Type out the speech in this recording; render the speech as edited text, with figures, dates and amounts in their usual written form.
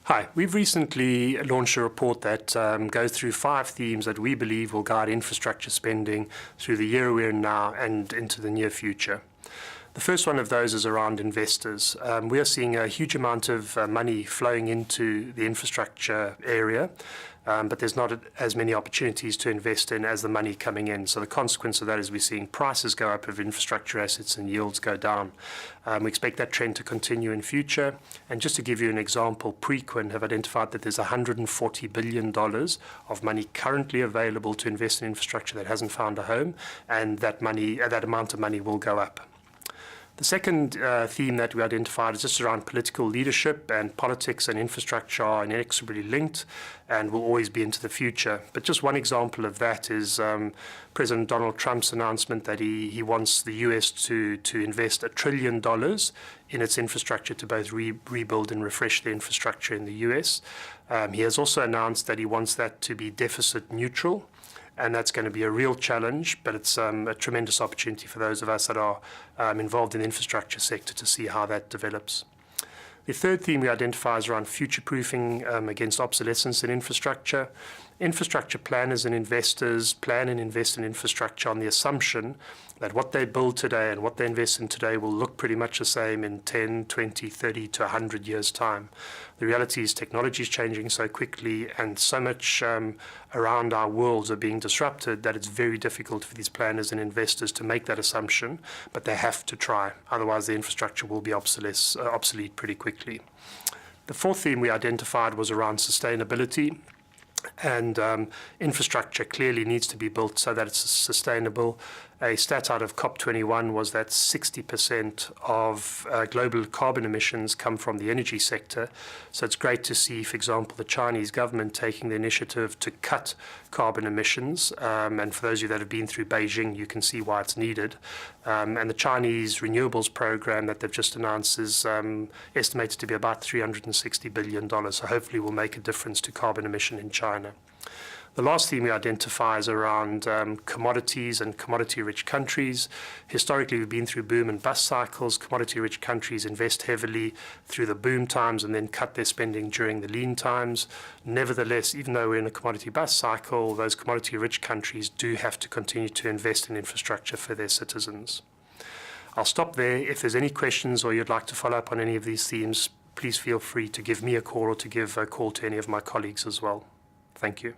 Hi, we've recently launched a report that goes through 5 themes that we believe will guide infrastructure spending through the year we're in now and into the near future. The first one of those is around investors. We are seeing a huge amount of money flowing into the infrastructure area, but there's not as many opportunities to invest in as the money coming in. So the consequence of that is we're seeing prices go up of infrastructure assets and yields go down. We expect that trend to continue in future. And just to give you an example, Preqin have identified that there's $140 billion of money currently available to invest in infrastructure that hasn't found a home, and that amount of money will go up. The second theme that we identified is just around political leadership, and politics and infrastructure are inexorably linked and will always be into the future. But just one example of that is President Donald Trump's announcement that he wants the US to invest $1 trillion in its infrastructure to both rebuild and refresh the infrastructure in the US. He has also announced that he wants that to be deficit neutral. And that's going to be a real challenge, but it's a tremendous opportunity for those of us that are involved in the infrastructure sector to see how that develops. The third theme we identify is around future-proofing against obsolescence in infrastructure. Infrastructure planners and investors plan and invest in infrastructure on the assumption that what they build today and what they invest in today will look pretty much the same in 10, 20, 30 to 100 years' time. The reality is technology is changing so quickly and so much around our worlds are being disrupted that it's very difficult for these planners and investors to make that assumption, but they have to try. Otherwise, the infrastructure will be obsolete pretty quickly. The fourth theme we identified was around sustainability. And infrastructure clearly needs to be built so that it's sustainable. A stat out of COP21 was that 60% of global carbon emissions come from the energy sector. So it's great to see, for example, the Chinese government taking the initiative to cut carbon emissions. And for those of you that have been through Beijing, you can see why it's needed. And the Chinese renewables program that they've just announced is estimated to be about $360 billion. So hopefully will make a difference to carbon emission in China. The last theme we identify is around commodities and commodity-rich countries. Historically, we've been through boom and bust cycles. Commodity-rich countries invest heavily through the boom times and then cut their spending during the lean times. Nevertheless, even though we're in a commodity bust cycle, those commodity-rich countries do have to continue to invest in infrastructure for their citizens. I'll stop there. If there's any questions or you'd like to follow up on any of these themes, please feel free to give me a call or to give a call to any of my colleagues as well. Thank you.